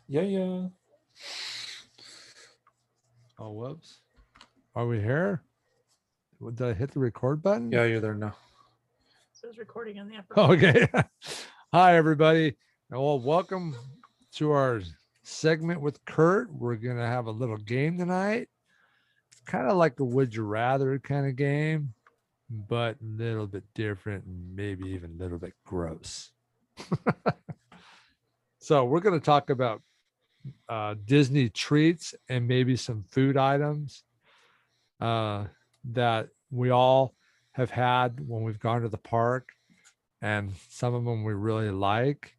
Yeah, yeah. Oh, whoops. Are we here? Did I hit the record button? Yeah, you're there now. So it's recording in the upper. Okay. Hi, everybody. Well, welcome to our segment with Kurt. We're going to have a little game tonight. It's kind of like a would you rather kind of game, but a little bit different and maybe even a little bit gross. So we're going to talk about Disney treats and maybe some food items that we all have had when we've gone to the park, and some of them we really like.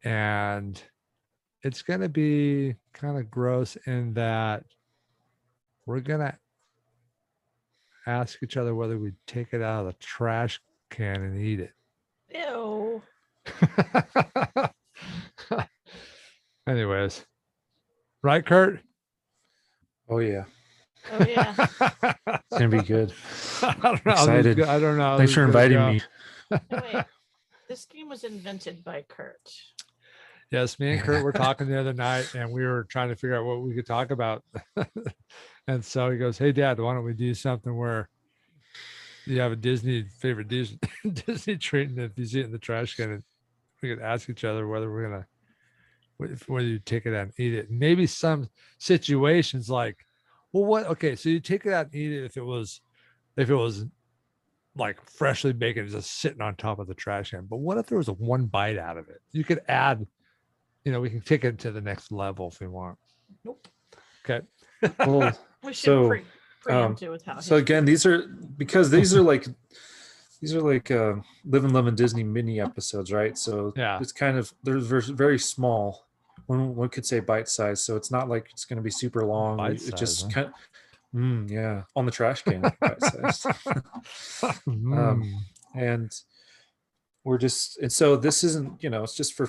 And it's going to be kind of gross in that we're going to ask each other whether we take it out of the trash can and eat it. Ew. Anyways, right, Kurt? Oh yeah, Oh yeah. it's gonna be good. I don't know. Excited. I don't know. Thanks for inviting me. No, wait. This game was invented by Kurt. Yes, me and Kurt were talking the other night, and we were trying to figure out what we could talk about. And so he goes, "Hey, Dad, why don't we do something where you have a favorite Disney treat, and if you see it in the trash can, and we could ask each other whether we're gonna whether you take it out and eat it. Maybe some situations like, well, what? Okay, so you take it out and eat it if it was like freshly baked and just sitting on top of the trash can. But what if there was a one bite out of it? You could add, we can take it to the next level if we want. Nope. Okay. Well, We should So, preempt it with how. so again, these are like Livin Lovin Disney mini episodes, right? So Yeah. it's kind of they're very small. One could say bite size, so it's not like it's going to be super long. Bite It size, just huh? kind of, yeah, on the trash can bite size. And so this isn't, it's just for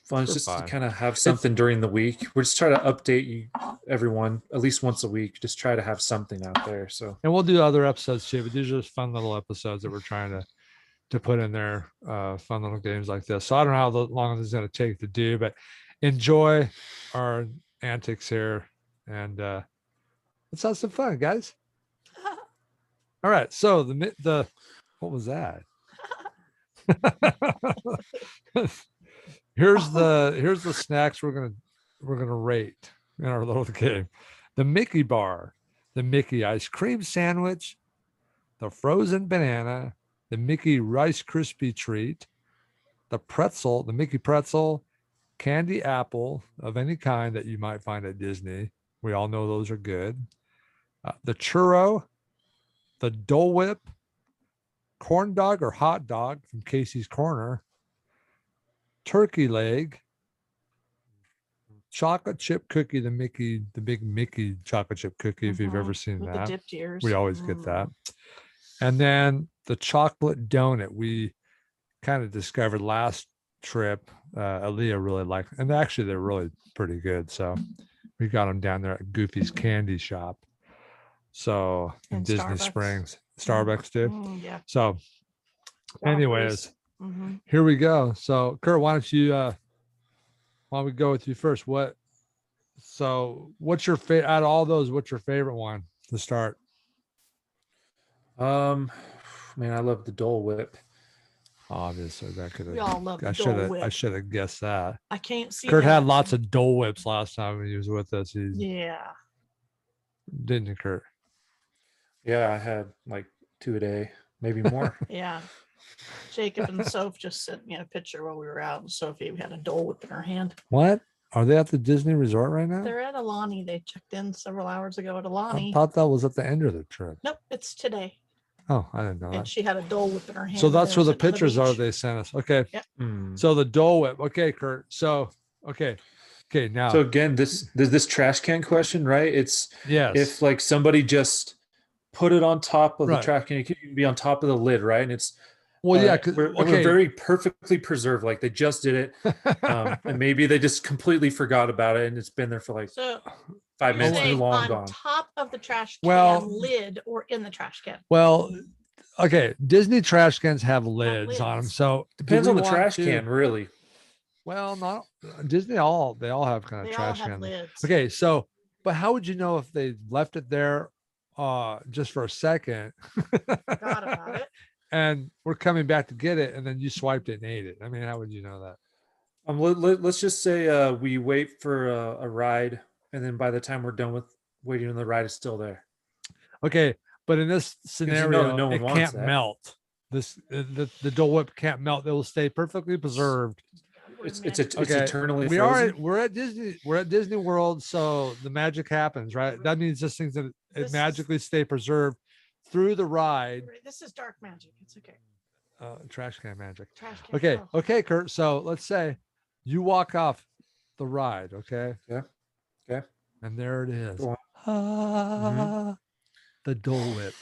fun. It's For just to fun. kind of have something during the week. We're just trying to update you, everyone, at least once a week. Just try to have something out there. So And we'll do other episodes too, but these are just fun little episodes that we're trying to put in there, fun little games like this. So I don't know how long this is going to take to do, but enjoy our antics here, and let's have some fun, guys. All right. So the what was that? Here's the snacks we're gonna rate in our little game: the Mickey bar, the Mickey ice cream sandwich, the frozen banana, the Mickey Rice Krispie treat, the Mickey pretzel, candy apple of any kind that you might find at Disney. We all know those are good. The churro, the Dole Whip, corn dog or hot dog from Casey's Corner, turkey leg, chocolate chip cookie, the big Mickey chocolate chip cookie, if you've ever seen with that. the dipped ears. We always get that. And then the chocolate donut we kind of discovered last trip. Aaliyah really liked, and actually they're really pretty good. So we got them down there at Goofy's Candy Shop. So in And Disney Starbucks. Springs, Starbucks too. Yeah. So anyways, Mhm. here we go. So Kurt, why don't we go with you first? What's your favorite out of all those? What's your favorite one to start? man, I love the Dole Whip. Obviously, that could have. We all love the I Dole should have Whip. guessed that. I can't see. Kurt had that. lots of Dole Whips last time he was with us. Yeah. Didn't you, Kurt? Yeah, I had like 2 a day, maybe more. Yeah. Jacob and Soph just sent me a picture while we were out, and Sophie had a Dole Whip in her hand. What? Are they at the Disney Resort right now? They're at Alani. They checked in several hours ago at I Alani. thought that was at the end of the trip. Nope, it's today. Oh, I didn't know And that. she had a Dole Whip in her hand. So and that's they where were the sitting on pictures are beach. they sent us. Okay. Yep. So the Dole Whip. Okay, Kurt. So, okay. Now. So again, this trash can question, right? It's Yes. if like somebody just put it on top of the Right. trash can, it could even be on top of the lid, right? And it's Well, yeah. we're very perfectly preserved. Like they just did it, and maybe they just completely forgot about it, and it's been there for like So 5 you're minutes. Too saying long on gone. top of the trash can Well- lid or in the trash can? Well, okay. Disney trash cans have lids on them. lids. So Depends do on we the want trash to- can, really. Well, not Disney. They all have kind of They all trash have can. lids. Okay, so but how would you know if they left it there just for a second Forgot about it. and we're coming back to get it and then you swiped it and ate it? I mean, how would you know that? Let's just say we wait for a ride, and then by the time we're done with waiting on the ride, is still there. Okay, but in this you know that scenario, no one it wants can't that. melt. The Dole Whip can't melt. It will stay perfectly preserved. It's Okay, eternally frozen. we're at Disney World, so the magic happens, right? That means this thing's that it magically stay preserved through the ride. This is dark magic. It's okay. Trash can magic. Trash can. Okay, Oh. okay, Kurt. So let's say you walk off the ride, okay? Yeah. Okay. And there it is. Go on. Ah, the Dole Whip.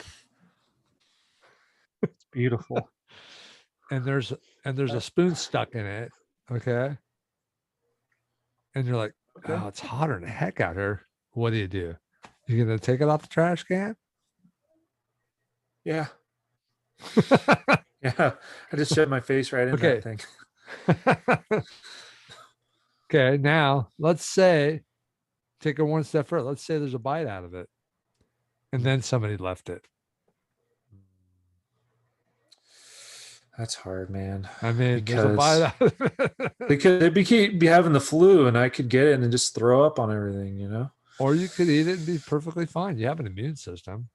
It's beautiful. And there's a spoon stuck in it, okay? And you're like, Okay. oh, it's hotter than heck out here. What do? You gonna take it off the trash can? Yeah. Yeah. I just shoved my face right in Okay. that thing. Okay, now let's say, take it one step further. Let's say there's a bite out of it, and then somebody left it. That's hard, man. I mean, there's a bite out of it. They'd be having the flu, and I could get it and then just throw up on everything, you know? Or you could eat it and be perfectly fine. You have an immune system.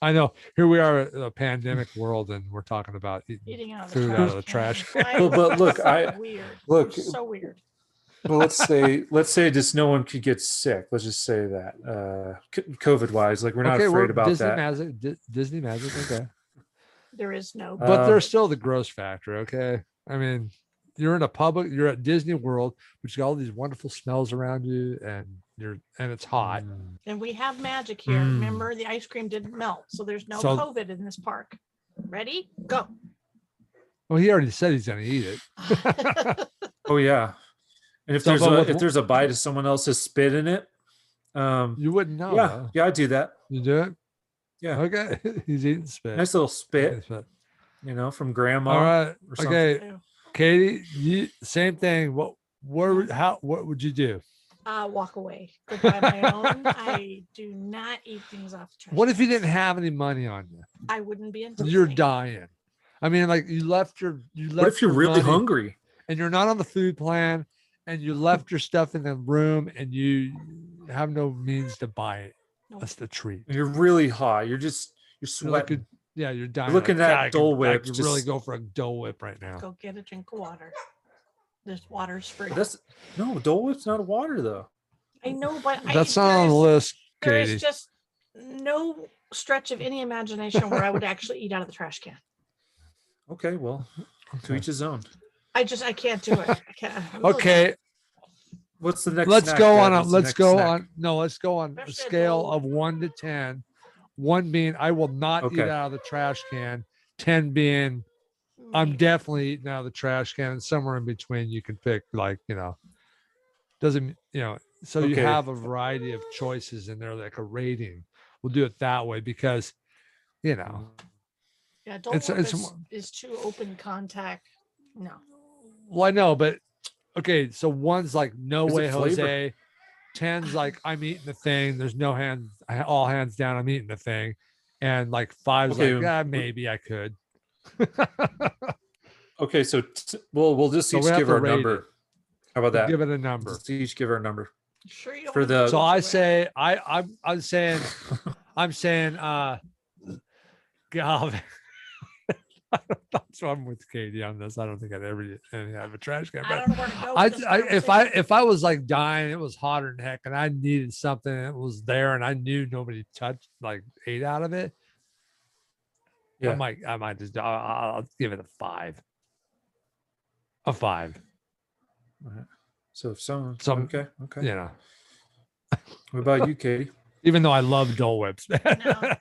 I know. Here we are in a pandemic world, and we're talking about Eating out of food out of the trash. Well, but look, weird. look. It's so weird. Well, let's say just no one could get sick. Let's just say that COVID wise, like we're not afraid about Disney that. Magic, Disney magic. Okay. There is no. But there's still the gross factor. Okay. I mean, you're you're at Disney World, which got all these wonderful smells around you, and it's hot. And we have magic here. Remember, the ice cream didn't melt, so there's no COVID in this park. Ready? Go. Well, he already said he's going to eat it. Oh yeah. And if there's a bite of someone else's spit in it, you wouldn't know. Yeah, though. yeah, I do that. You do it? Yeah. Okay. He's eating spit. Nice little spit, you know, from grandma. All right. Or Okay. Katie, same thing. What would you do? Walk away. Go buy my own. I do not eat things off the trash. What if you didn't have any money on you? I wouldn't be into You're dying. I mean, like you left. What if you're really hungry and you're not on the food plan, and you left your stuff in the room, and you have no means to buy it? Nope. That's the treat. and you're really hot? You're sweating. Yeah, you're dying. You're looking at Dole Whip. I could really go for a Dole Whip right now. Go get a drink of water. There's water's free. No, Dole Whip's not water though. I know, but that's not on the list, There Katie. is just no stretch of any imagination where I would actually eat out of the trash can. Okay, well, to each his own. I can't do it. I can't. Okay. What's the next? Let's snack, go Dad? on. What's the Let's next go snack? on. No, let's go on a Especially a scale Dole of 1 to 10. 1 being I will not eat Okay. out of the trash can. 10 being I'm definitely eating out of the trash can, and somewhere in between you can pick, like, doesn't, so you Okay. have a variety of choices in there, like a rating. We'll do it that way because, Yeah, Dole it's- Whip it's- is too open contact. No. well, I know, but okay. So 1's like, no Is it way, flavor? Jose. 10's like, I'm eating the thing. There's no hands, all hands down. I'm eating the thing. And like 5's Okay, like, maybe I could. Okay, so we'll just So each we have give to her a rate number. it. How about that? Give it a number. Just each give her a number. Sure you don't For wanna the- go So I away. say, I'm saying, God, so I'm with Katie on this. I don't think I'd ever have a trash can. I But don't know where to go. with this if I was like dying, it was hotter than heck, and I needed something that was there, and I knew nobody ate out of it. Yeah. I might just, I'll give it a 5. A 5. So if someone, Some- okay. What about you, Katie? Even though I love Dole Whips, I-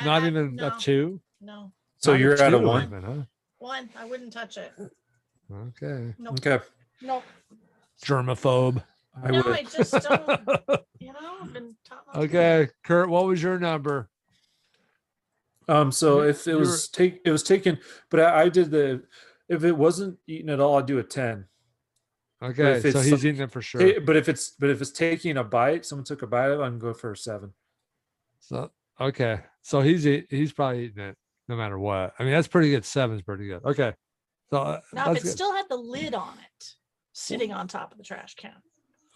not I- even no, a 2. No. So Not you're at a 2 1. even, huh? 1. I wouldn't touch it. Okay. Nope. Okay, Nope. Germaphobe. I No, would. I just don't. I've been taught not to do Okay, Kurt, what was your number? So if it was taken, but I did if it wasn't eaten at all, I'd do a 10. Okay, if so it's he's like- eating it for sure. But if it's taking a bite, someone took a bite of it, I'm going for a 7. So okay, so he's probably eating it no matter what. I mean, that's pretty good. 7's pretty good. Okay, so Now, that's if it good. still had the lid on it, sitting on top of the trash can,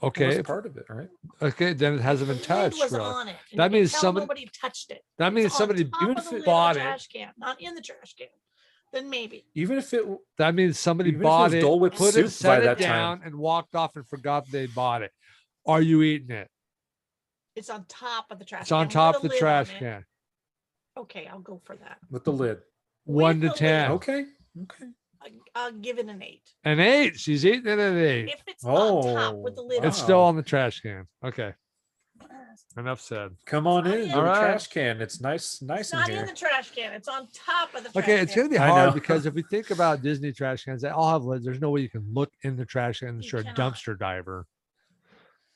Well, Okay, that's if- part of it, right? okay, then it hasn't the been touched. lid was really. on it. And That you can means tell somebody- nobody touched it. That It's means on somebody top even of if the it lid bought of it. the trash can, not in the trash can. Then maybe. Even if it That means somebody Even if it bought was it, Dole Whip put soup it, set by it that down, time. and walked off and forgot they bought it. Are you eating it? It's on top of the trash It's can. on with top a of the lid on trash it. can. Okay, I'll go for that. with the lid. 1 to the lid. 10. Okay. I'll give it an 8. An 8. She's eating it at 8. If it's on top with the Oh, lid It's on still wow. on the trash can. Okay, it. enough said. Come on not in. in. Go to All right. trash can. It's nice It's in not here. in the trash can. It's on top of the trash Okay, it's can. going to be I hard know. because if we think about Disney trash cans, they all have lids. There's no way you can look in the trash can unless You you're a cannot. dumpster diver.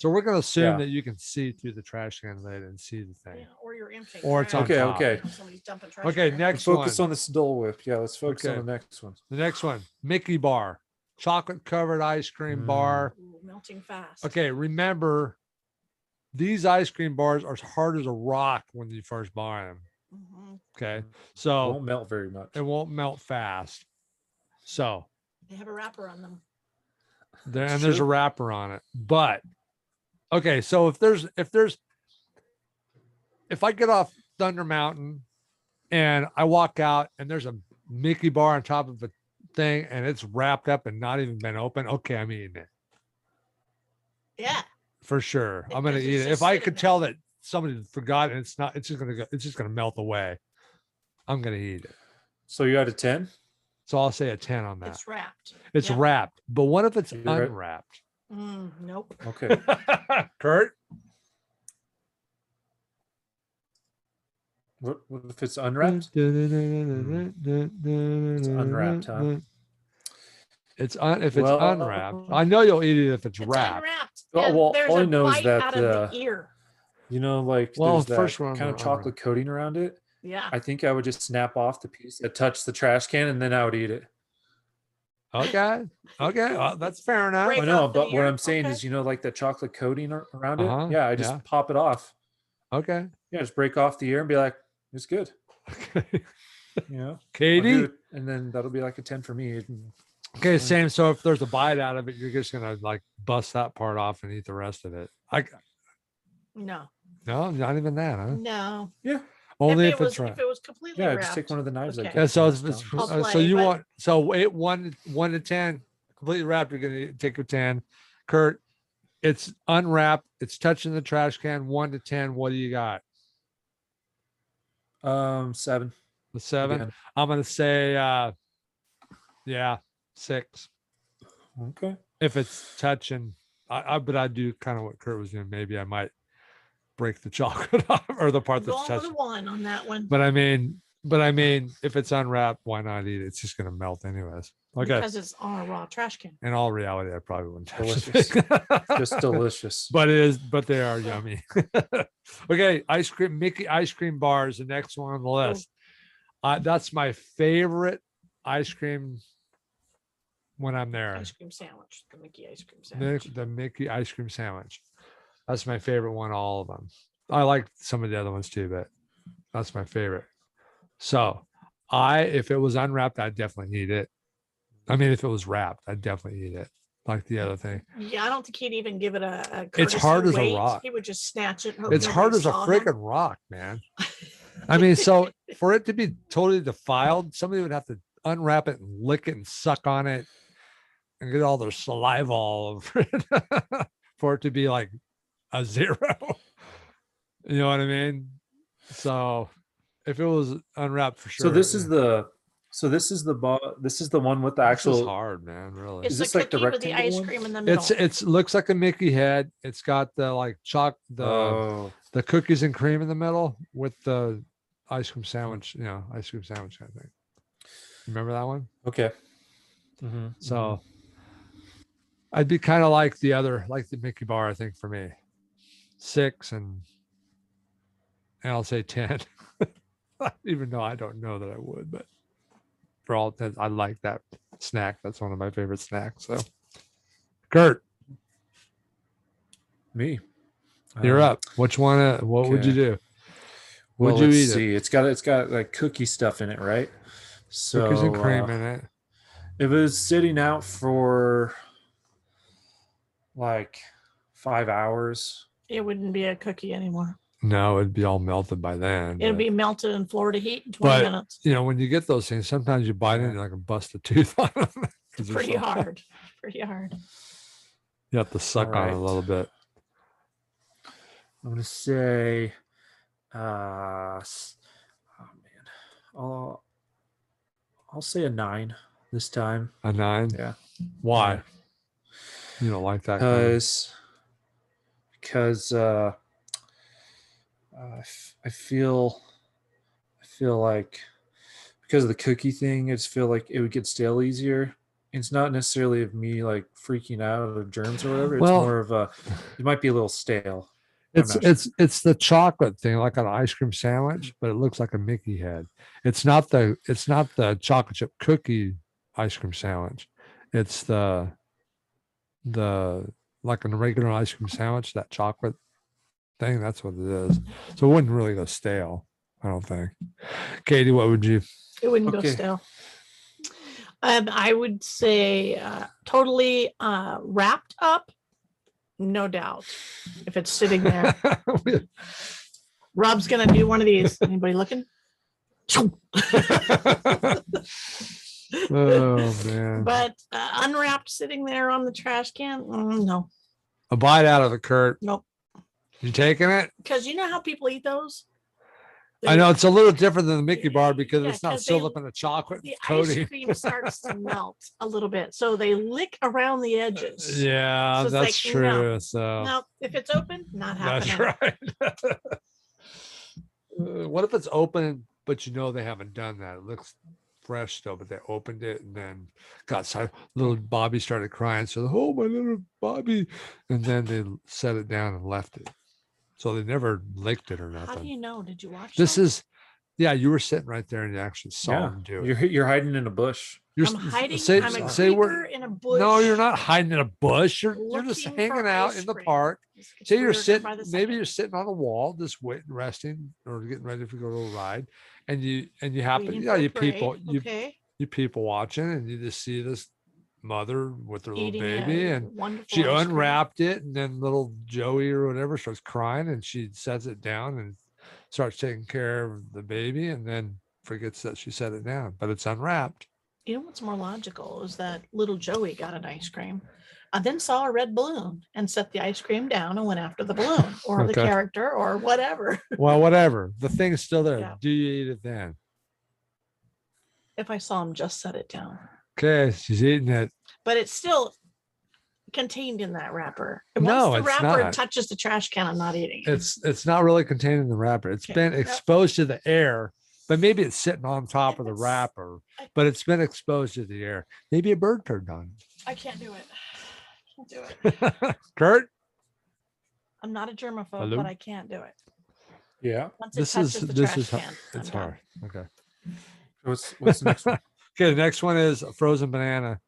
So we're going to assume Yeah. that you can see through the trash can lid and see the thing. Yeah, or you're empty. Or it's on Okay, top. okay. Somebody's dumping trash Okay, there. next Focus one. on this Dole Whip. Yeah, let's focus Okay. on the next one. The next one, Mickey bar, chocolate covered ice cream bar. Ooh, melting fast. Okay, remember, these ice cream bars are as hard as a rock when you first buy them. Mhm. Okay, so Won't melt very much. it won't melt fast. So They have a wrapper on them. there's a True. wrapper on it. But okay, so if I get off Thunder Mountain and I walk out and there's a Mickey bar on top of a thing and it's wrapped up and not even been open, okay, I'm eating it Yeah. for sure. I'm gonna Because eat it's it. just If I sitting could there. tell that somebody forgot and it's not, it's just gonna melt away. I'm gonna eat it. So you had a 10? So I'll say a 10 on that. It's wrapped. It's Yep. wrapped, but what if it's You're right. unwrapped? Nope. Okay. Kurt? What if it's unwrapped? It's unwrapped, huh? If it's Well, unwrapped, I know you'll eat it if it's It's wrapped. unwrapped. Oh, and well, there's all I a know is bite that, out of the ear. You know, like Well, there's that first one, kind of the chocolate unwrapped. coating around it. Yeah. I think I would just snap off the piece that touched the trash can and then I would eat it. Okay. Okay. Well, that's fair enough. Break I know, off the but what ear? I'm saying Okay. is, you know, like the chocolate coating around Uh-huh, it. Yeah, I just yeah. pop it off. Okay. Yeah, just break off the ear and be like, it's good. Okay. You know, I'll do Katie. it, and then that'll be like a 10 for me. Okay, same. So if there's a bite out of it, you're just gonna like bust that part off and eat the rest of it. No. No, not even that, huh? No. Yeah, Only if if it was it's right. if it was completely yeah. wrapped. Just take one of the knives. Okay. I Yeah, get. so and it's, it's it's done. I'll so play, you but- want so it one to 10, completely wrapped. You're gonna take your 10. Kurt, it's unwrapped. It's touching the trash can. 1 to 10. What do you got? 7. The 7. Again. I'm gonna say, yeah, 6. Okay. If it's touching, but I do kind of what Kurt was doing. Maybe I might break the chocolate off or the part Go that's on with a touching. 1 on that one. But I mean, if it's unwrapped, why not eat it? It's just gonna melt anyways. Okay. Because it's on a raw trash can. In all reality, I probably wouldn't touch the Delicious. thing. Just delicious. But they are yummy. Okay, Mickey ice cream bars, the next one on the list. That's my favorite ice cream when I'm there. Ice cream sandwich. The Mickey ice cream sandwich. The Mickey ice cream sandwich. That's my favorite one, all of them. I like some of the other ones too, but that's my favorite. So if it was unwrapped, I'd definitely eat it. I mean, if it was wrapped, I'd definitely eat it. Like the other thing. Yeah, I don't think he'd even give it a It's courtesy hard as a wait. rock. He would just snatch it. and hope It's hard nobody as a saw him. freaking rock, man. I mean, so for it to be totally defiled, somebody would have to unwrap it and lick it and suck on it and get all their saliva all over it for it to be like a 0. You know what I mean? So if it was unwrapped for sure. So this is the one with the this is actual. hard, man. Really. It's Is the this like the cookie with the rectangle ice one? cream in the middle. It's looks like a Mickey head. It's got the like Oh, the cookies and cream in the middle with the ice cream sandwich, ice cream sandwich kind of thing. Remember that one? okay. Mhm, So I'd be kind of like the Mickey bar, I think, for me. 6 and I'll say 10. Even though I don't know that I would, but for all that, I like that snack. That's one of my favorite snacks. So Kurt, Me. you're up. Which one? What would you okay. do? Well, Would you let's eat it? see. It's got like cookie stuff in it, right? Cookies and So cream in it. if it was sitting out for like 5 hours, It wouldn't be a cookie anymore. No, it'd be all melted by then. It'll but- be melted in Florida heat in 20 But minutes. you know, when you get those things, sometimes you bite Yeah. it and like bust a tooth on them. 'cause It's they're pretty so- hard. Pretty hard. You have to suck on it a Alright. little bit. I'm gonna say, oh man, I'll say a 9 this time. A 9. Yeah, Why? You don't like that? Kind of- because I feel like because of the cookie thing, I just feel like it would get stale easier. It's not necessarily of me like freaking out of germs or whatever. It's Well- more of it might be a little stale. I'm not sure. It's the chocolate thing, like an ice cream sandwich, but it looks like a Mickey head. It's not the chocolate chip cookie ice cream sandwich. It's the like a regular ice cream sandwich, that chocolate thing. That's what it is. So it wouldn't really go stale, I don't think. Katie, what would you? It wouldn't go Okay. stale. I would say totally wrapped up, no doubt. If it's sitting there, Rob's gonna do one of these. Anybody looking? Oh man. But unwrapped, sitting there on the trash can, no, A bite out of it, Kurt. nope. You taking it? Because you know how people eat those. I know it's a little different than the Mickey bar because Yeah, it's not 'cause sealed they- up in a chocolate The coating. ice cream starts to melt a little bit, so they lick around the edges. Yeah, So it's that's like, true. no. So No, if it's open, not that's happening. right. What if it's open, but you know they haven't done that? It looks fresh still, but they opened it and then got so little Bobby started crying. So, oh, my little Bobby. And then they set it down and left it. So they never licked it or How do nothing. you know? Did you watch This them? is, yeah, you were sitting right there and you actually saw Yeah, him do it. you're hiding in a bush. You're I'm hiding. say- I'm a say we're- creeper in a bush. No, you're not hiding in a bush. You're just looking for hanging out ice in the cream. park. This gets Say you're weirder sitting, by the maybe second. you're sitting on a wall, just waiting, resting, or getting ready to go to a ride, and you happen, Waiting yeah, for a you parade, people, okay, you people watching, and you just see this mother with her little eating baby, a and wonderful she ice cream. unwrapped it, and then little Joey or whatever starts crying, and she sets it down and starts taking care of the baby, and then forgets that she set it down, but it's unwrapped. You know what's more logical is that little Joey got an ice cream and then saw a red balloon and set the ice cream down and went after the balloon or the Okay. character or whatever. Well, whatever. The thing's still there. Yeah. Do you eat it then? If I saw him just set it down, Okay, she's eating it. but it's still contained in that wrapper. And No, once the it's wrapper not. touches the trash can, I'm not eating it. It's not really contained in the wrapper. It's Okay, been yep. exposed to the air, but maybe it's sitting on top If of the it's- wrapper, but it's been exposed to the air. Maybe a bird turned on I can't do it. Can't do it. it. Kurt, I'm not a germaphobe, Hello? but I can't do it. Yeah. Once it this touches is the this trash is can, I'm it's done. hard. Okay. What's the next one? Okay, the next one is a frozen banana.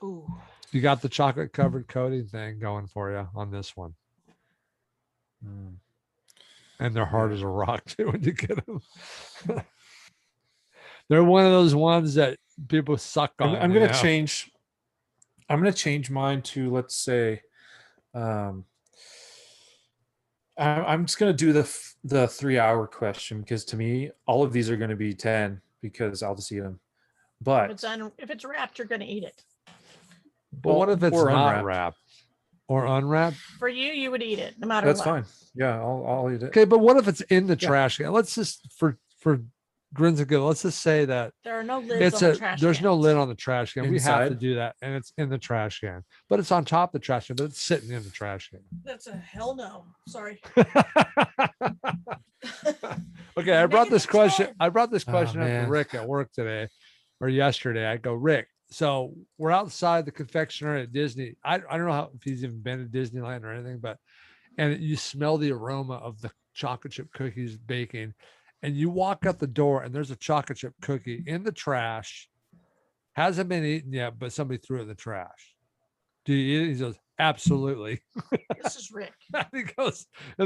Ooh, You got the chocolate covered coating thing going for you on this one. Mm. And they're hard as a rock too when you get them. They're one of those ones that people suck on. I'm you gonna know? change. I'm gonna change mine to, let's say, I'm just gonna do the 3 hour question, because to me all of these are gonna be 10 because I'll just eat them. But if it's wrapped, you're gonna eat it. But what if it's or not unwrapped. wrapped or unwrapped? For you, you would eat it no matter that's what. fine. Yeah, I'll eat it. Okay, but what if it's in the Yeah. trash can? Let's just for grins and giggles, let's just say that There are no lids it's on a the trash there's no cans. lid on the trash can. We have to Inside? do that, and it's in the trash can, but it's on top of the trash can, but it's sitting in the trash That's a hell no. Sorry. can. Okay, I brought Maybe this that's question. fine. I brought this Oh, question up to man. Rick at work today or yesterday. I go, Rick, so we're outside the confectionery at Disney. I don't know how, if he's even been to Disneyland or anything, but and you smell the aroma of the chocolate chip cookies baking, and you walk out the door and there's a chocolate chip cookie in the trash, hasn't been eaten yet, but somebody threw it in the trash. do you eat it? He goes, absolutely. This is Rick. And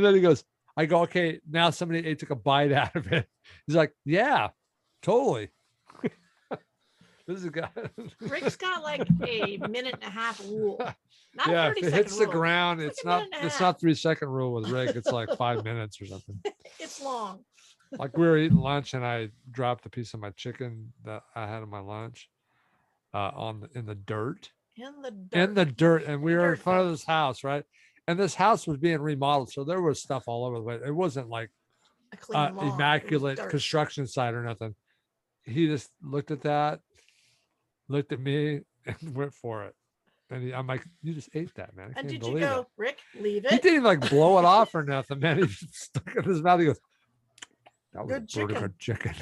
then he goes, I go, okay, now somebody took a bite out of it. He's like, yeah, totally. This is a guy. Rick's got like a minute and a half rule. Not Yeah, 30 if it hits the rule. ground, Like it's a not minute and a it's half. not 3-second rule with Rick. It's like 5 minutes or something. It's long. Like we were eating lunch and I dropped a piece of my chicken that I had in my lunch in the dirt. In the dirt. And we were in front of this house, right? And this house was being remodeled. So there was stuff all over the place. It wasn't like A clean lawn. immaculate It was dirt. construction site or nothing. He just looked at that, looked at me, and went for it. And I'm like, you just ate that, man. I And can't did you believe go, it. Rick, leave He it? didn't even like blow it off or nothing, man. He just stuck it in his mouth. He goes, that was Good a pretty good chicken.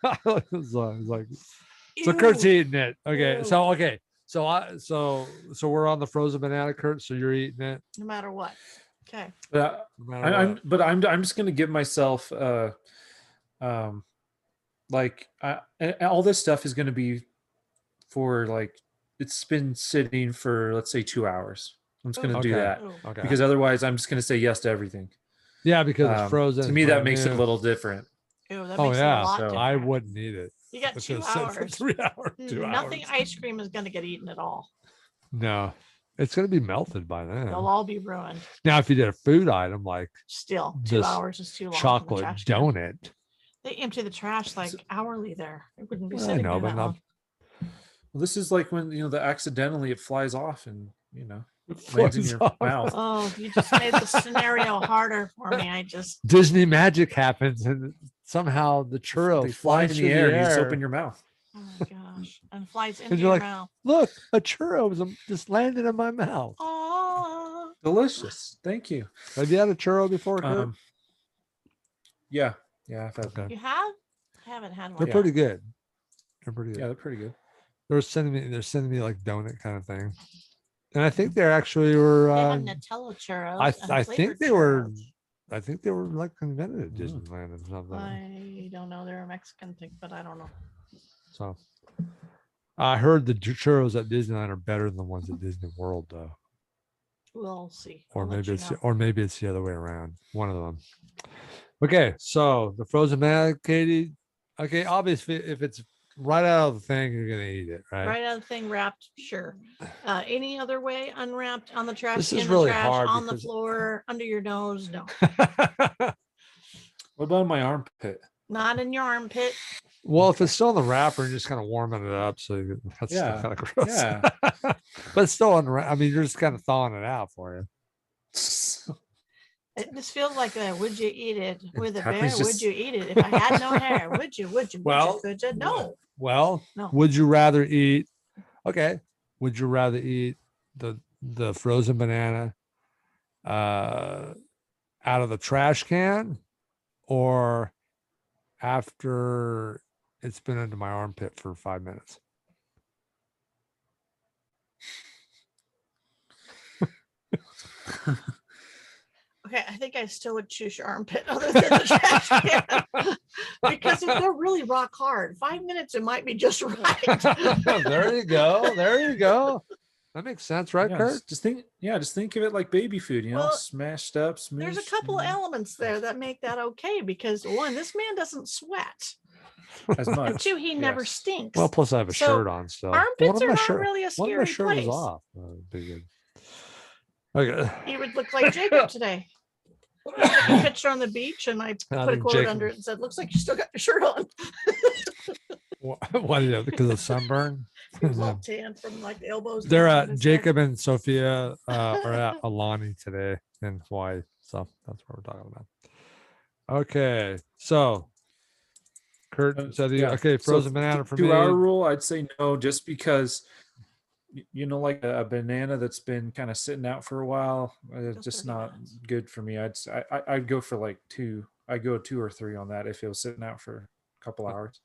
I was like, so Kurt's Ew. eating it. Okay. Ew. So we're on the frozen banana, Kurt. So you're eating it. No matter what. Okay. But No matter what. I'm just gonna give myself like all this stuff is gonna be for like it's been sitting for let's say 2 hours. I'm just gonna do Okay. that Ooh. Okay. because otherwise I'm just gonna say yes to everything. Yeah, because it's frozen. To me, that makes it a little different. Ew, that Oh makes it yeah. a lot So- different. I wouldn't eat it. You got If 2 it was set for hours. 3 hours. 2 Nothing hours. ice cream is going to get eaten at all. No, it's gonna be melted by then. They'll all be ruined. Now, if you did a food item like Still, 2 This hours is too long. for the chocolate trash can. donut, They empty the trash like hourly there. It wouldn't be Well, I sitting know, there but that not- long. Well, this is like when the accidentally it flies off and lands in flies your off. mouth. Oh, you just made the scenario harder for me. I just Disney magic happens, and somehow the churro They fly in flies the through air. You just open your mouth. oh my gosh. And flies into you're your like, mouth. Look, a churro just landed in my mouth. Oh, Delicious. Thank you. Have you had a churro before, Kurt? Yeah, I've had them. Okay. you have? I haven't had one. They're Yeah. pretty good. They're pretty good. Yeah, they're pretty good. They're sending me like donut kind of thing, and I think they're actually were. They have Nutella churros. I and think flavored they were. churros. I think they were like invented at Mm. Disneyland and something. I don't know. They're a Mexican thing, but I don't know. So I heard the churros at Disneyland are better than the ones at Disney World, though. We'll see. Or I'll let maybe you it's know. the other way around. One of them. Okay, so the frozen banana, Katie. Okay, obviously, if it's right out of the thing, you're gonna eat it, right? Right out of the thing wrapped, sure. Any other way, unwrapped on the trash, This in is the really trash, hard on the because- floor, under your nose, no. What about my armpit? Not in your armpit. Well, if it's still in the wrapper and just kind of warming it up, so that's Yeah, kind of gross. yeah. But it's still I mean, you're just kind of thawing it out for you. It just feels like a would you eat it with a bear? Happy's Would just- you eat it if I had no hair? Would you? Well, Could you? No. Well, No. would you rather eat? Okay, would you rather eat the frozen banana out of the trash can, or after it's been into my armpit for 5 minutes? Okay, I think I still would choose your armpit other than the trash can. Because if they're really rock hard, 5 minutes it might be just right. There you go. There you go. That makes sense, right, Yeah, Kurt? just think of it like baby food, Well, smashed up, smooth. There's a couple elements there that make that okay because one, this man doesn't sweat. as And much. two, he never Yes. stinks. Well, plus I have a So, shirt on still. Armpits One of are my not shirt- really a one of my scary shirt place. was off. Be good. Okay. He would look like Jacob today. He took a picture on the beach and I put a think quote Jacob- under it and said, looks like you still got your shirt on. What is it? Because of sunburn? He was all tan from like the elbows. They're down on at his head. Jacob and Sophia are at Alani today in Hawaii. So that's what we're talking about. Okay. So Kurt said, Yeah, okay, so frozen banana for me. 2 hour rule, I'd say no, just because like a banana that's been kind of sitting out for a while, it's Just just 30 not minutes. good for me. I'd go for like 2. I'd go 2 or 3 on that if it was sitting out for a couple hours.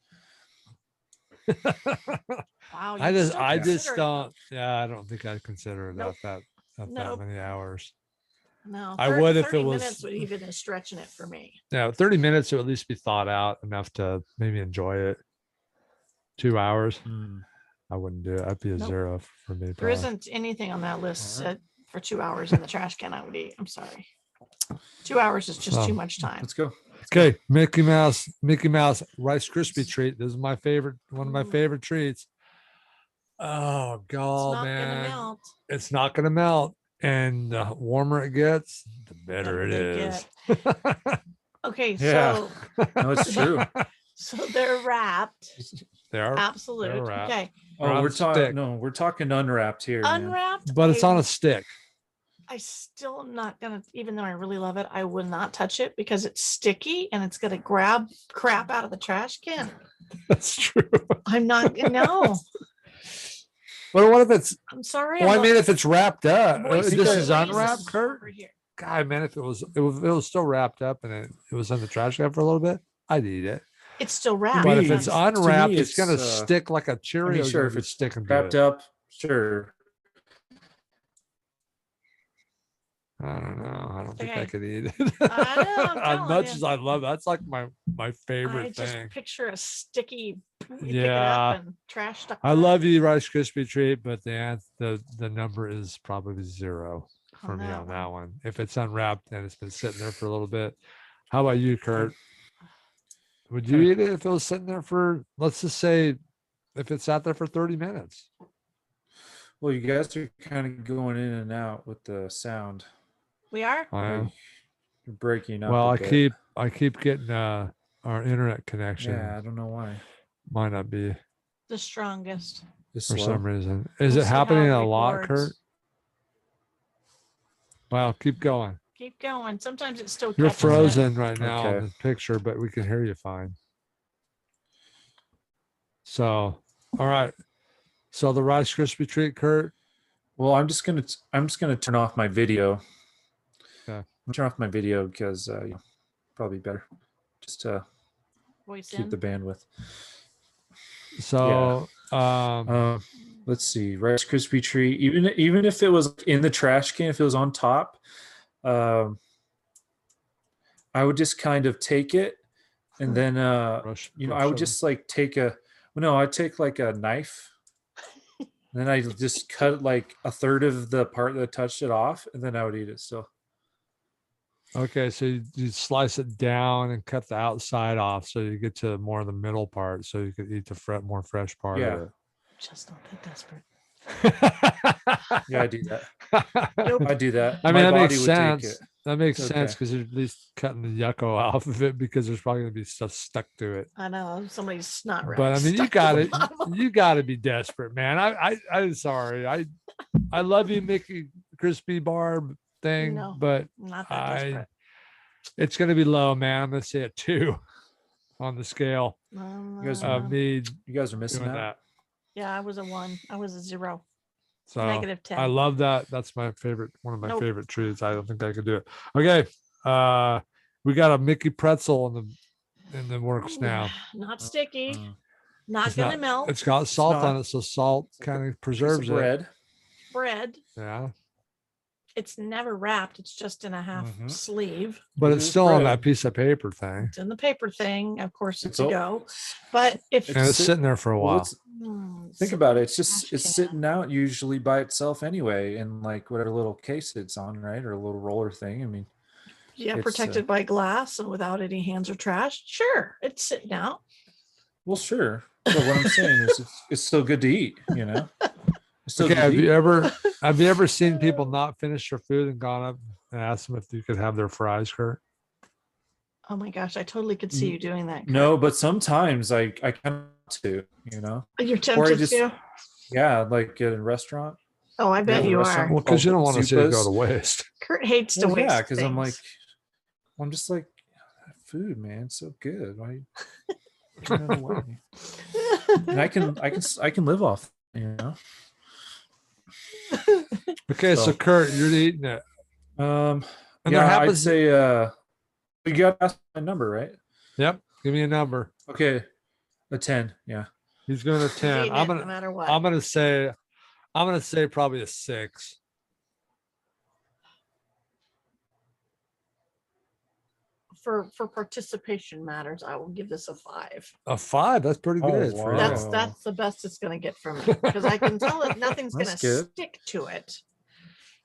Wow, I you just still I consider just it, don't I don't think I'd consider it Nope. at that Nope. many hours. No, I would if it 30 was- minutes would even is stretching it for me. Yeah, 30 minutes to at least be thought out enough to maybe enjoy it. 2 hours. I wouldn't do it. I'd be a Nope. 0 for me. There Probably. isn't anything on that list All right. for 2 hours in the trash can I would eat. I'm sorry. 2 hours is just So, too much time. Let's go. Okay, Mickey Mouse Rice Krispie treat. This is my favorite, one of my Ooh. favorite treats. Oh It's God, not gonna man. melt. It's not gonna melt. And the warmer it gets, the better it they is. Okay, Yeah. No, it's true. so they're wrapped. They're Absolute. wrapped. Okay. They're Oh, on we're a stick. talking. No, we're talking unwrapped here, man. Unwrapped. But it's on a stick. I still am not gonna, even though I really love it, I will not touch it because it's sticky and it's gonna grab crap out of the trash can. That's true. I'm not. No, But what if it's? I'm sorry. Well, I mean, if it's wrapped up, Moist this the is unwrapped, Kurt. over here. God, man, if it was still wrapped up and it was in the trash can for a little bit, I'd eat it. It's still wrapped. But me- if it's to me, unwrapped, it's gonna it's, stick like a Cheerio. I mean, sure, if it's sticking wrapped up, sure. I don't know. I don't think I Okay. could eat it. I know, I'm As telling much you. as I love, that's like my I favorite just thing. picture a sticky. You pick it Yeah. up and trash stuck. I on it. love you, Rice Krispie treat, but the number is probably 0 for me on that one. If it's unwrapped and it's been sitting there for a little bit. How about you, Kurt? Would you eat it if it was sitting there for, let's just say, if it sat there for 30 minutes? Well, you guys are kind of going in and out with the sound. We are. Wow. You're breaking up. Well, a I bit. keep getting our internet connection. Yeah, I don't know why. Might not be The strongest. It's for slow. some reason. Is We'll it see how happening it a lot, Kurt? records. Well, keep going. Keep going. Sometimes it still You're catches it. frozen right now in Okay. the picture, but we can hear you fine. So, all right. So the Rice Krispie treat, Kurt. Well, I'm just gonna turn off my video. Okay. Turn off my video because probably better just to Voice keep in. the bandwidth. So, Let's see, Rice Krispie treat. Even if it was in the trash can, if it was on top, I would just kind of take it, and then I would just like take I'd take like a knife, and then I just cut like a third of the part that touched it off, and then I would eat it still. okay, so you slice it down and cut the outside off, so you get to more of the middle part, so you could eat the more fresh part Yeah. of it. Just not that desperate. Yeah, I do that. Nope. I do that. I mean, My that makes body would take sense. it. That makes It's sense okay. because you're at least cutting the yucco off of it because there's probably going to be stuff stuck to it. I know somebody's snot right. But I mean, you got to be desperate, man. I'm sorry. I love you, Mickey Crispy Bar thing, No, but Not that desperate. it's going to be low, man. I'm going to say a 2 on the scale You guys of me You guys are missing doing out. that. Yeah, I was a 1. I was a 0. So -10. I love that. That's my favorite, one of my Nope. favorite treats. I don't think I could do it. Okay. We got a Mickey pretzel in the works now. Not sticky. Uh, Not It's gonna melt. It's got salt not. on it, so salt kind of piece preserves of it. bread. Bread. Yeah. It's never wrapped. It's just in a half Mhm. sleeve. But It it's is still on bread. that piece of paper thing. It's in the paper thing. Of course, it's It's a all- go. But if And it's sit- sitting there for a Well, while. let's think about it. It's trash sitting out usually by itself anyway, in like whatever little case it's on, right, or a little roller thing. I mean, yeah, it's, protected by glass and without any hands or trash. Sure, it's sitting out. well, sure. But what I'm saying is, it's still good to eat. You know. It's still Okay, good have to you eat. ever seen people not finish their food and gone up and asked them if you could have their fries, Kurt? Oh my gosh, I totally could see you doing that. Kurt. No, but sometimes I kind of want to, you know. You're Or I tempted just- to. Yeah, like at a restaurant. Oh, I bet Yeah, you restaurant. are. Well, because you don't want to see it go Zupas. to waste. Kurt hates to Well, waste. yeah, because I'm like, things. I'm just like, food, man, it's so good. Why turn it away? And I can live off, you know. Okay, so So- Kurt, you're eating it. And And yeah, there I'd happens. say you got to ask my number, right? Yep. Give me a number. Okay, a 10. Yeah. He's going to He's 10. eating I'm it gonna no matter what. I'm gonna say probably a 6. for participation matters, I will give this a 5. A 5. That's pretty Oh, good. wow. That's the best it's going to get from me, because I can tell that nothing's going That's to good. stick to it,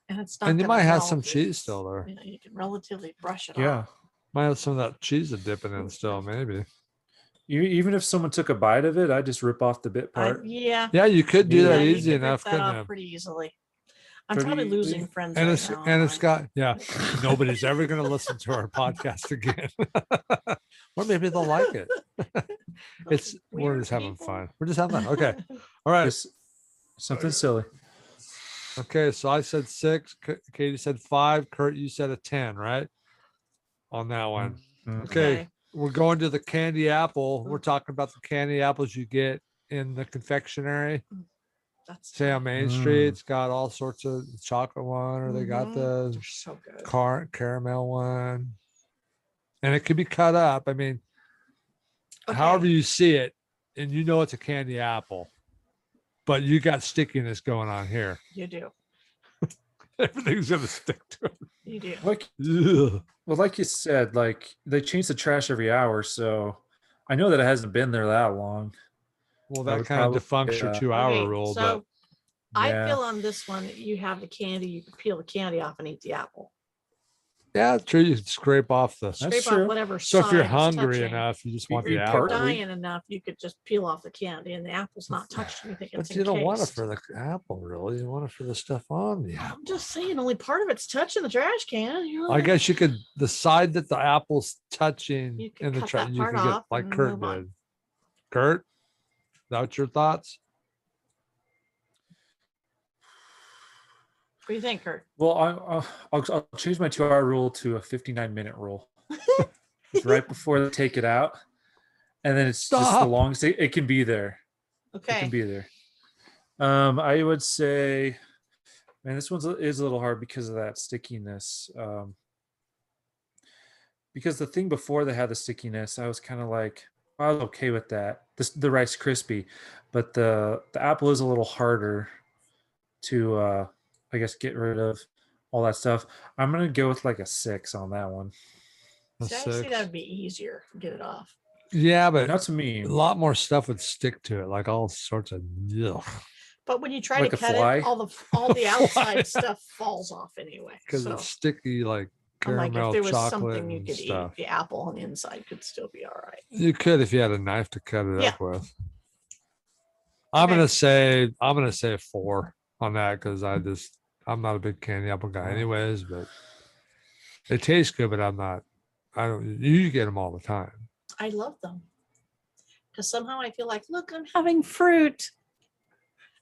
and it's not. And you gonna might have melt. some cheese It's, still there. you know, you can relatively brush it Yeah. off. Might have some of that cheese to dip it in still, maybe. Even if someone took a bite of it, I just rip off the bit part. Yeah. Yeah, you could do Yeah, that you easy could rip enough, that couldn't off you? pretty easily. I'm Pretty probably losing easy. friends And right it's now. and aren't it's I? got nobody's ever going to listen to our podcast again. Or maybe they'll like it. Those We're weird just having people. fun. We're just having fun. Okay. All right. Just something silly. Okay. So I said 6. Katie said 5. Kurt, you said a 10, right? On that one. Mhm. Okay. We're going to the candy apple. We're talking about the candy apples you get in the confectionery. That's Say on Main Street, it's got all sorts of chocolate one, or they got the They're so good. caramel one, and it could be cut up. I mean, Okay. however you see it, and you know it's a candy apple, but you got stickiness going on here. You do. Everything's gonna stick to it. You do. Like, Ugh. well, like you said, like they change the trash every hour, so I know that it hasn't been there that long. Well, I that would kind of probably, defuncts your 2-hour Okay, rule, so I Yeah. feel on this one, you have the candy, you can peel the candy off and eat the apple. but yeah, true. You can scrape off the. That's Scrape true. off whatever So if you're side it's hungry touching. enough, you just You want eat the If you're apple. partly. dying enough, you could just peel off the candy, and the apple's not touched anything. But It's you don't want it encased. for the apple, really. You want it for the stuff on the apple. I'm just saying, only part of it's touching the trash can. You're I like, guess you could, the side that the apple's touching You could in the cut trash, that you part could get off like and Kurt move on. did. Kurt, is that what your thoughts? What do you think, Kurt? Well, I'll change my 2-hour rule to a 59-minute rule. It's right before they take it out, and then it's just the Stop. longest it can be there. It can Okay. be there. I would say, man, this one is a little hard because of that stickiness. Because the thing before they had the stickiness, I was kind of like, I was okay with that. The Rice Krispie, but the apple is a little harder to, I guess, get rid of all that stuff. I'm gonna go with like a 6 on that one. A See, I see 6. that would be easier to get it off. Yeah, but Not to me. a lot more stuff would stick to it, like all sorts of. But when you try Like to a cut fly? it, all the outside stuff falls off anyway. Because So it's sticky, like I'm like, caramel, if there was chocolate, something you and could stuff. eat, the apple on the inside could still be all right. You could if you had a knife to cut it Yeah. up with. I'm Okay. gonna say a 4 on that because I'm not a big candy apple guy anyways, but they taste good, but you get them all the time. I love them because somehow I feel like, look, I'm having fruit.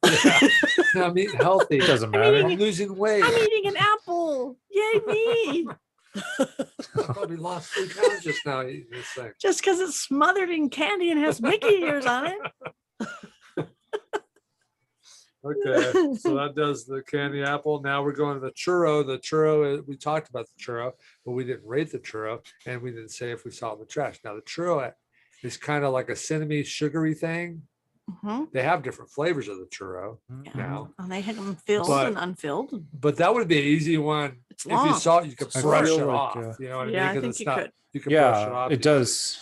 No, I'm eating healthy. It doesn't I'm matter. eating I'm losing weight. I'm eating an apple. Yay me! I probably lost 3 pounds just now eating this thing. Just because it's smothered in candy and has Mickey ears on it. Okay, so that does the candy apple. Now we're going to the churro. The churro, we talked about the churro, but we didn't rate the churro, and we didn't say if we saw it in the trash. Now the churro is kind of like a cinnamon sugary thing. Mhm. They have different flavors of the churro now, And they had them filled But- and unfilled. but that would be an easy one. It's If long. you saw it, you could I brush feel it like, off. You know what I Yeah, mean? I 'Cause think it's you not. could. You can brush it Yeah, off. it does.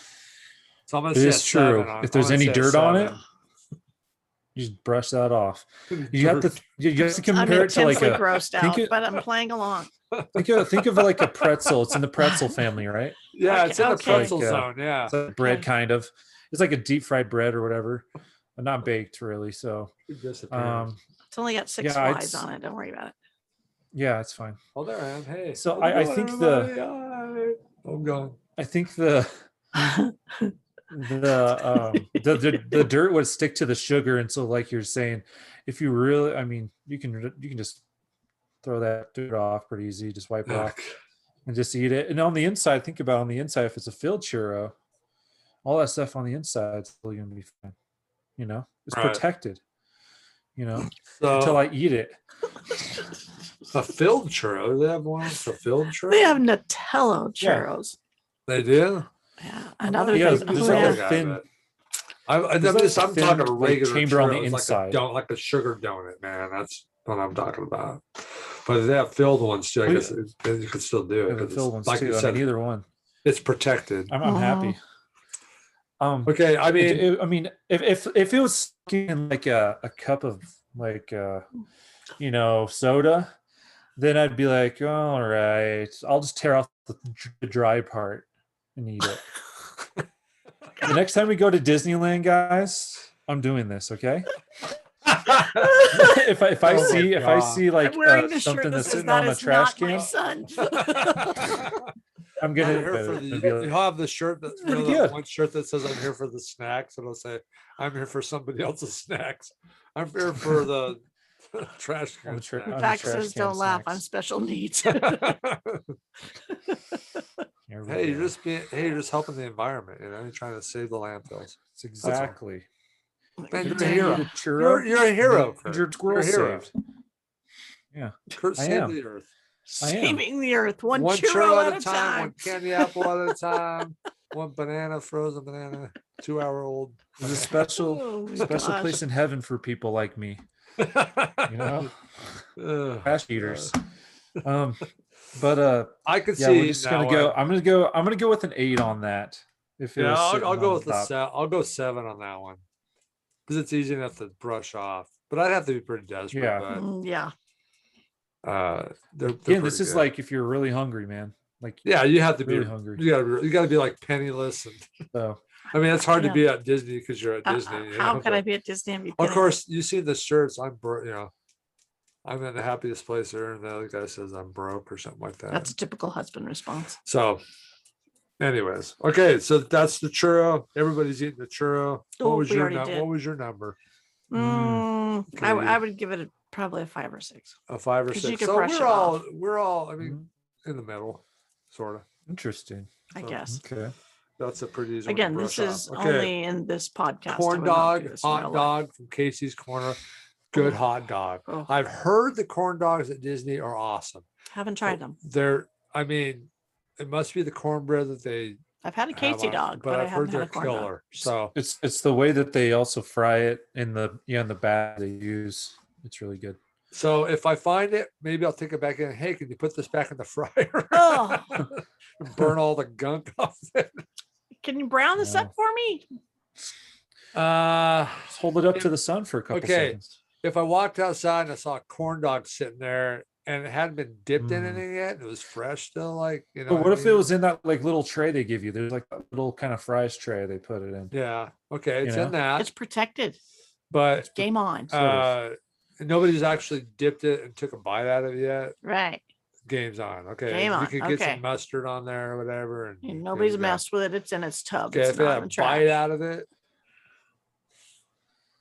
So I'm gonna It say is a 7 true. on- If there's I'm gonna any say a dirt on it, 7. you just brush that off. You have to I'm compare it to like intensely a grossed think out, it- but I'm playing along. think of like a pretzel. It's in the pretzel family, right? Yeah, it's in the Okay. pretzel Like, zone. Yeah. It's like bread Okay. kind of. It's like a deep fried bread or whatever, but not baked really. So It's only got 6 Yeah, flies it's- on it. Don't worry about it. yeah, it's fine. Oh, there I am. Hey. So how's I it going, think everybody? Hi. I'm gone. I think the dirt would stick to the sugar, and so like you're saying, if you really, I mean, you can just throw that dirt off pretty easy, just wipe it off and just eat it. And on the inside, think about on the inside, if it's a filled churro, all that stuff on the inside is still gonna be fine. You know, it's Right. protected. You know, until So I eat it. a filled churro. Do they have one with a filled churro? They have Nutella Yeah. churros. They do. Yeah. Another Yeah, thing. there's Oh, like yeah. a thin- I'm There's like a talking thin, a like, regular chamber on the churro. It's inside. like a sugar donut, man. That's what I'm talking about. But if they have filled ones too, I Oh, guess you could still do Yeah, it. the 'cause filled it's, ones like too. you I said, mean, either one. It's protected. I'm happy. Okay, I mean, I mean, if it was in like a cup of like soda, then I'd be like, all right, I'll just tear off the dry part and eat it. The next time we go to Disneyland, guys, I'm doing this. Okay. if I see like I'm wearing the something shirt that that's says sitting that on a is trash not my can, son. I'm I'm gonna here for be the. like, You'll have the shirt that's pretty that good. one shirt that says "I'm here for the snacks," and it'll say "I'm here for somebody else's snacks." I'm here for the trash can. In fact, says don't laugh. I'm snacks. special needs. Hey, you're just helping the environment. You're trying to save the landfills. It's exactly. Man, you're a Did you hero. eat a churro? You're a hero. The Kurt. injured squirrel You're a hero. saved. Yeah, Kurt I saved am. the earth. Saving the earth one One churro at a time. one candy apple at a time, one banana, frozen banana, 2-hour-old. There's a special Oh my special gosh. place in heaven for people like me. Trash eaters. But I could yeah, see. we're just gonna go. I'm gonna go with an 8 on that. If it was I'll go with the top. I'll go 7 on that one because it's easy enough to brush off. But I'd have to be pretty desperate. Yeah. Yeah. But they're Again, this is good. like if you're really hungry, man. Like you have to really be hungry. You gotta be like penniless, and So I mean it's hard to be at Disney because you're at Disney. How can I be at Disney? And be Of course, you see the shirts. I'm in the happiest place there, and the other guy says I'm broke or something like that. That's a typical husband response. So, anyways, okay, so that's the churro. Everybody's eating the churro. What was your number? What was your number? I would give it probably a 5 or 6. A 5 or 6. So we're all. I mean, in the middle, sort of. interesting. I guess. Okay. That's a pretty easy. Again, this is only in this podcast. Corn dog, hot dog from Casey's Corner. Good hot dog. Oh. I've heard the corn dogs at Disney are awesome. Haven't tried them. I mean, it must be the cornbread that they. I've had a Casey dog, but I've heard they're a corn killer. dog. So it's the way that they also fry it in the bag they use. It's really good. So if I find it, maybe I'll take it back in. Hey, can you put this back in the fryer? Oh. Burn all the gunk off it. Can you brown this up for me? Just hold it up to the sun for a couple seconds. If I walked outside and I saw a corn dog sitting there and it hadn't been dipped in anything yet, and it was fresh still, like But what if it was in that like little tray they give you? There's like a little kind of fries tray they put it in. Yeah. Okay. It's in that. It's protected. But game on. Nobody's actually dipped it and took a bite out of it yet. Right. Game's on. Okay. Game on. You could get some mustard on there or whatever. And nobody's messed with it. It's in its tub. Okay, it's if I not had in a bite out of it,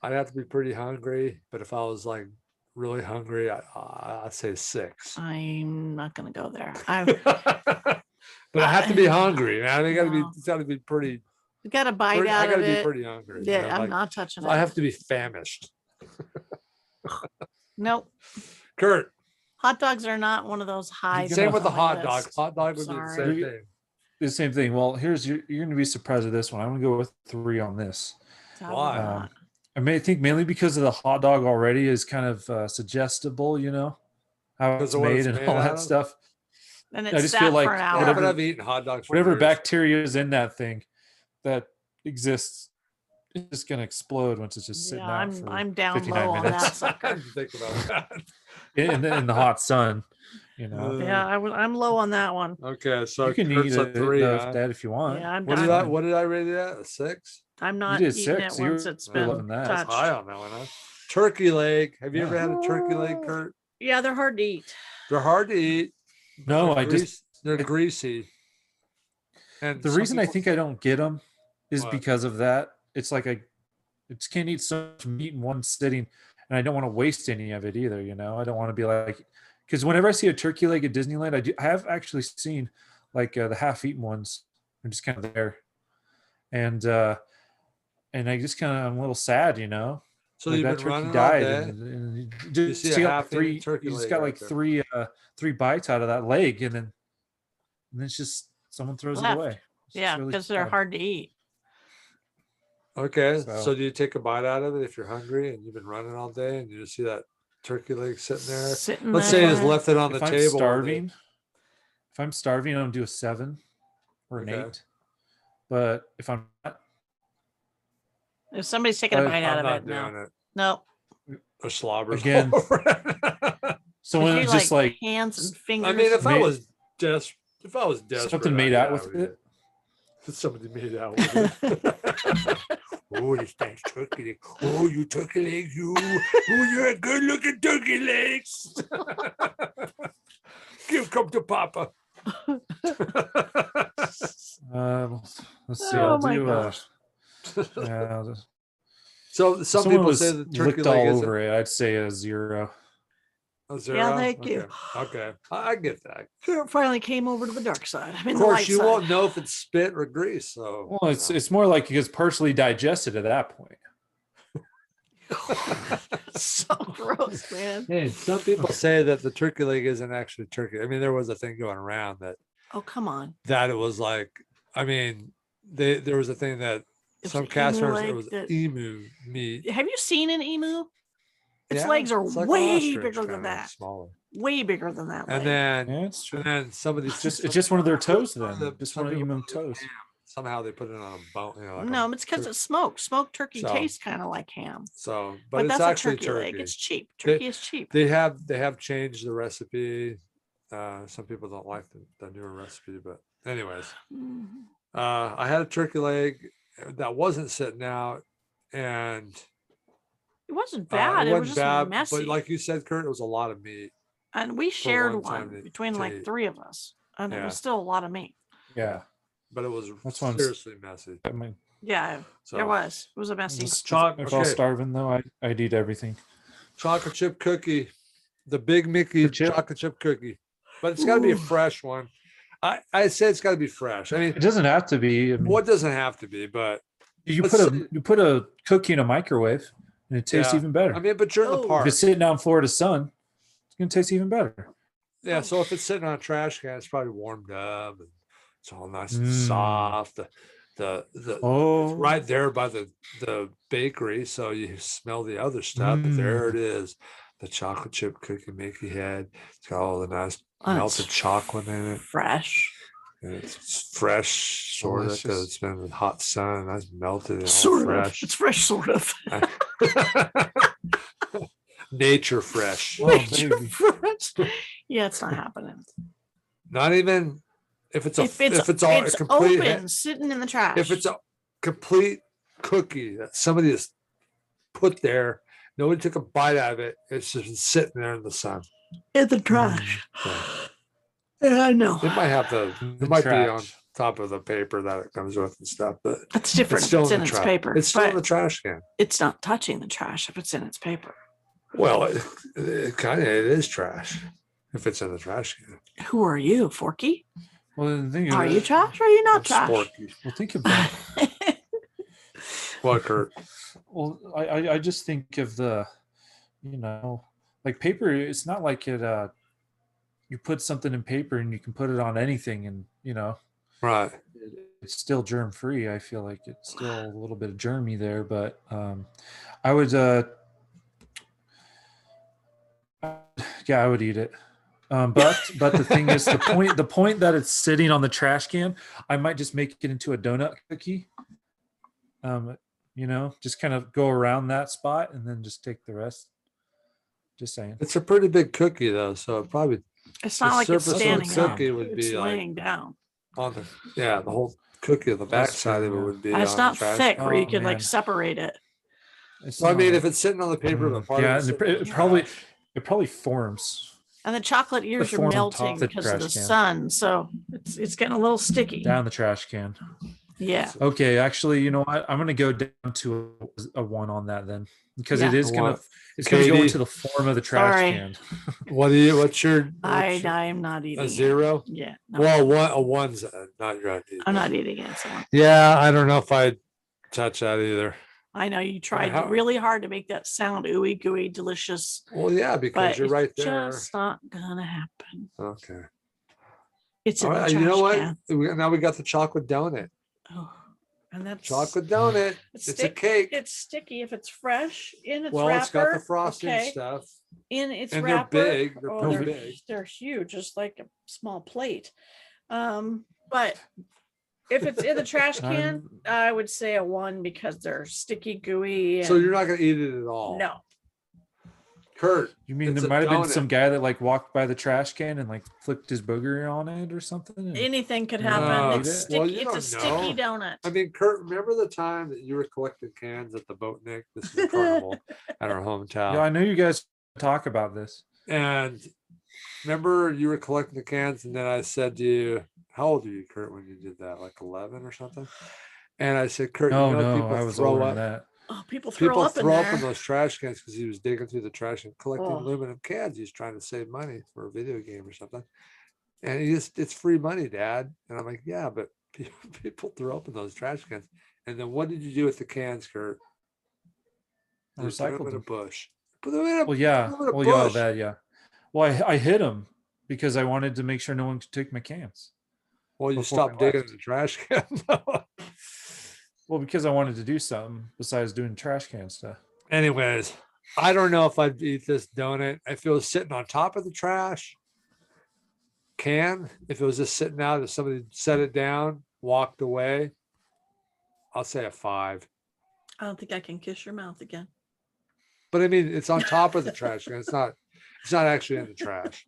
I'd have to be pretty hungry. But if I was like really hungry, I'd say 6. I'm not going to go there. But I have to be hungry, man. It's got to be pretty. You got to bite out of it. I got to be pretty hungry. Yeah, I'm not touching it. I have to be famished. Nope. Kurt. Hot dogs are not one of those high. Same with the hot dog. Hot dog would be the same thing. The same thing. Well, you're going to be surprised at this one. I'm going to go with 3 on this. Why? I think mainly because of the hot dog already is kind of suggestible, how it's made and all that stuff. And I just feel like whatever I've eaten hot dogs, whatever bacteria is in that thing that exists, it's just gonna explode once it's just sitting out for I'm down 59 low minutes. on that sucker. Think about that. in the hot sun, Yeah, I'm low on that one. Okay, so you can eat that if you want. Yeah, what did I rate it at? A 6? I'm not eating it once it's been touched. That's high on that one, huh? Turkey leg. Have you ever had a turkey leg, Kurt? Yeah, they're hard to eat. They're hard to eat. No, they're greasy. And the reason I think I don't get them is because of that. It's like I just can't eat so much meat in one sitting, and I don't want to waste any of it either. I don't want to be like, because whenever I see a turkey leg at Disneyland, I have actually seen like the half-eaten ones. I'm just kind of there, and I just I'm a little sad, So like you've that been turkey running died, all day. and You see a half-eaten turkey you just leg got right like there. three bites out of that leg, and then it's just someone throws it away. Yeah, because they're hard to eat. Okay, so do you take a bite out of it if you're hungry and you've been running all day and you just see that turkey leg sitting there? Let's say you just left it on the table. If I'm starving, I'm gonna do a 7. ornate. But if I'm not, If somebody's taking a But bite I'm out of not it, doing no. it. No. A slobber's Again, all over it. someone You just like hands and fingers. I mean, if I Made- was desperate, something made out with it. Somebody made out with it. Oh, this nice turkey leg. Oh, you turkey legs, you. Oh, you're a good looking turkey legs. Come to Papa. Let's see. Oh I'll my do. gosh. So some someone people was say the turkey licked leg all is over it. I'd say a 0. a 0. Yeah, thank you. Okay, I get that. It finally came over to the dark side. I mean, Of the course, light you side. won't know if it's spit or grease. So, Well, it's more like it's partially digested at that point. So gross, man. Hey, some people say that the turkey leg isn't actually turkey. I mean, there was a thing going around Oh, come on. that it was like, I mean, there was a thing that It was some an emu casters, leg it was that- emu meat. Have you seen an emu? Its Yeah, legs are it's like way ostrich, bigger than kinda that. smaller. Way bigger than that. And leg. then, Yeah, it's true. and then somebody It's just one of their toes Some then. Just one of people emu put it in toes. ham. Somehow they put it on a bone. Like No, it's because it's smoked. Smoked turkey So- tastes kind of like ham. so, But but it's that's actually a turkey leg. turkey. It's cheap. They- Turkey is cheap. They have changed the recipe. Some people don't like the newer recipe, but anyways, Mhm. I had a turkey leg that wasn't sitting out, and It wasn't it bad. It was wasn't just bad. messy. But like you said, Kurt, it was a lot of meat. And we shared one time one to between like eat. 3 of us. And it Yeah. was still a lot of meat. Yeah, But it was That's what I'm seriously messy. I mean, Yeah, So it was. It was a messy. just- Chalk- if I was okay. starving though, I'd eat everything. chocolate chip cookie, the big Mickey The chip? chocolate chip cookie, but it's got to be a Ooh. fresh one. I say it's got to be fresh. I mean, It doesn't have to be. I mean, what doesn't have to be, but you let's put a cookie in a microwave and it tastes Yeah. even better. I mean, but you're in the Oh. if park. it's sitting out in Florida sun, it's gonna taste even better. Yeah, so if it's sitting on a trash can, it's probably warmed up and it's all nice and Mm. soft. The Oh, it's right there by the bakery, so you smell the other stuff. But there it is, the chocolate chip cookie Mickey had. It's got all the nice Oh, melted it's chocolate in it. fresh. And it's fresh, sort of, because Delicious. it's been in the hot sun and that's melted and all Sort of. fresh. It's fresh, sort of. Nature fresh. Well, Nature baby. fresh. Yeah, it's not happening. Not even if it's a If it's all a it's complete open, sitting in the trash. if it's a complete cookie that somebody has put there, nobody took a bite out of it. It's just been sitting there in the sun. in the trash. Yeah, I know. It might have In it might be on trash. top of the paper that it comes with and stuff, but It's different. it's still It's in in the its trash. paper. It's still in but the trash can. it's not touching the trash if it's in its paper. Well, it kind of it is trash if it's in the trash can. Who are you, Forky? Well, the thing Are is, you trash or are you not I'm trash? Sporky. well, think about. What, Kurt? Well, I just think of the, like paper. It's not like it. You put something in paper and you can put it on anything, and Right. it's still germ free. I feel like it's still a little bit of germy there, but I would. Yeah, I would eat it. But the thing is, the point that it's sitting on the trash can, I might just make it into a donut cookie. Just kind of go around that spot and then just take the rest. Just saying. It's a pretty big cookie though, so it probably It's not the like it's surface of the standing up. cookie would It's be like laying down. on the whole cookie on the back That's side of true, it yeah. would be It's on not the trash. thick where you Oh, could like man. separate it. It's So I mean, not- if it's sitting on the paper, the part yeah, of and it, it probably forms And the chocolate ears are form on melting top of the because of the trash can. sun. So it's getting a little sticky. down the trash can. Yeah. Okay, actually, you know what? I'm gonna go down to a 1 on that then, because Yeah. it is gonna What? it's gonna go Katie? into the form of the trash Sorry. can. what's your I'm not eating a it. 0? Yeah. No, Well, a one's not your idea. I'm not eating it. So Yeah, I don't know if I'd touch that either. I know you tried how- really hard to make that sound ooey gooey delicious, Well, yeah, because but you're right it's there. just not gonna happen. Okay. It's in All the right. trash You know what? can. Now we got the chocolate donut. Oh, and that's Chocolate donut. It's a stick- cake. It's sticky if it's fresh in its Well, wrapper. it's got the frosting okay, stuff. in its and they're wrapper. big, they're Oh, pretty they're, big. they're huge, just like a small plate. But If it's in the trash can, I'm- I would say a 1 because they're sticky, gooey. So and- you're not going to eat it at all? No. Kurt, You mean it's there a might have been donut. some guy that like walked by the trash can and like flicked his booger on it or something? and- Anything could No. happen. It's Well, sticky. you It's a don't sticky know. donut. I mean, Kurt, remember the time that you were collecting cans at the boat, Nick? This is a carnival at our hometown. Yeah, I know you guys talk about this. And remember you were collecting the cans, and then I said to you, how old are you, Kurt, when you did that? Like 11 or something? And I said, Kurt, No, you know, no, people I was throw older up. than that. Oh, people throw People up in throw up there. in those trash cans because he was digging through the trash and collecting Oh. aluminum cans. He's trying to save money for a video game or something. And it's free money, Dad. And I'm like, yeah, but people throw up in those trash cans. And then what did you do with the cans, Kurt? I You threw them recycled in a them. bush. Put them in a, Well, yeah. put them in a Well, yeah, bush. that, yeah. Well, I hid them because I wanted to make sure no one could take my cans. Well, you before I stopped digging left. in the trash can. Well, because I wanted to do something besides doing trash can stuff. Anyways, I don't know if I'd eat this donut. If it was sitting on top of the trash can, if it was just sitting out, if somebody set it down, walked away, I'll say a 5. I don't think I can kiss your mouth again. But I mean, it's on top of the trash can. It's not actually in the trash.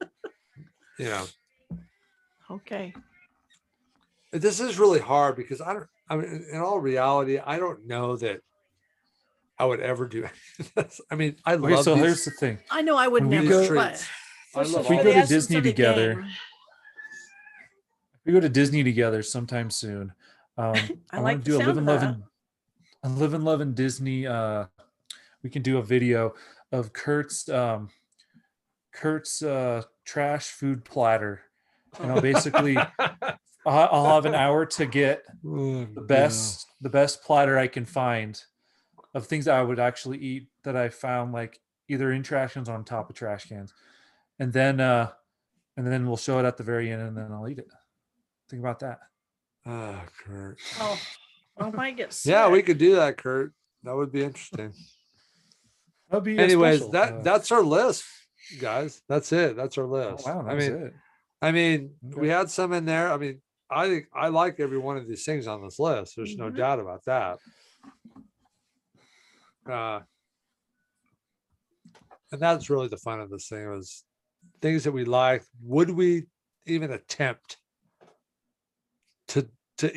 You know, Okay. this is really hard because I mean, in all reality, I don't know that I would ever do this. I mean, I Okay, love so these, here's the thing. I know I would When we never, go- but treats. for I some- love If we for go the to essence Disney of the together, game. We go to Disney together sometime soon. I I like want the to do sound of a Live and Lovin Disney. We can do a video of Kurt's trash food platter, and I'll basically I'll have an hour to get the best platter I can find of things that I would actually eat that I found like either in trash cans or on top of trash cans, and then we'll show it at the very end, and then I'll eat it. Think about that. Oh, Kurt. Oh, I might get sick. Yeah, we could do that, Kurt. That would be interesting. That'd be Anyways, special. that's our list, guys. That's it. That's our Oh, list. wow, I that's mean, it. we Okay. had some in there. I mean, I think I like every one of these things on this list. There's no Mhm. doubt about that. And that's really the fun of this thing was things that we like. Would we even attempt to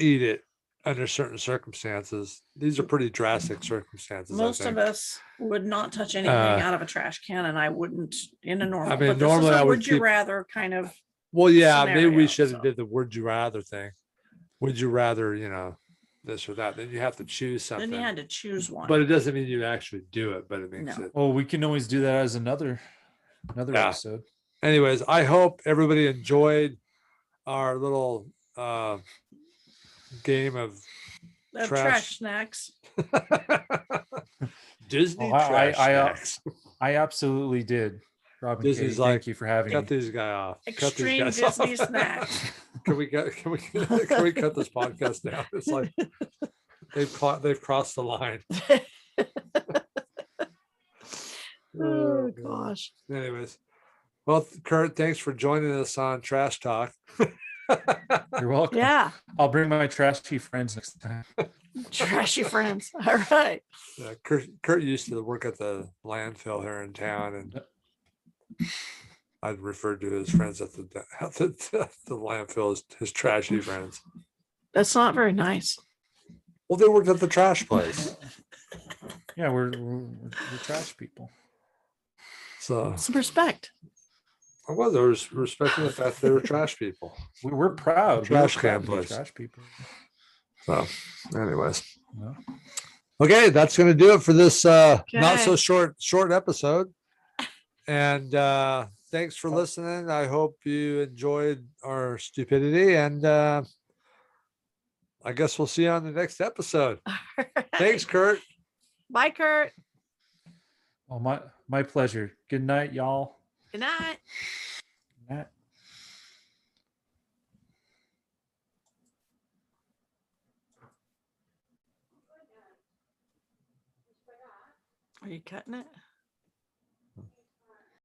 eat it under certain circumstances? These are pretty drastic circumstances. Most I think. of us would not touch anything out of a trash can, and I wouldn't in a normal. mean, but this normally is a I would would you keep- rather kind of. Well, yeah, maybe we scenario, should have so. did the would you rather thing. Would you rather, this or that? Then you have to choose something. Then you had to choose one. But it doesn't mean you actually do it, but it makes No. it. Well, we can always do that as another Yeah. episode. Anyways, I hope everybody enjoyed our little game of The trash. trash snacks. Disney Oh, I- trash I- snacks. I absolutely did. Robin, Disney's Katie, like, thank you for having Cut me. these guys off. Cut these Extreme guys Disney off. snacks. Can we cut this podcast down? It's like they've crossed the line. Oh man. gosh. Anyways, well, Kurt, thanks for joining us on Trash Talk. You're welcome. Yeah. I'll bring my trashy friends next time. Trashy friends. All right. Yeah, Kurt used to work at the landfill here in town, and I'd referred to his friends at the landfill as his trashy friends. That's not very nice. Well, they worked at the trash place, Yeah, we're trash people. so Some respect. I was respecting the fact they were trash people. We're proud. Trash We're can proud to be place. trash people. So, anyways, Yeah. okay, that's going to do it for this not so Okay. short episode. And thanks for listening. I hope you enjoyed our stupidity, and I guess we'll see you on the next episode. All right. Thanks, Kurt. Bye, Kurt. Well, my pleasure. Good night, y'all. Good night. Good night. Are you cutting it?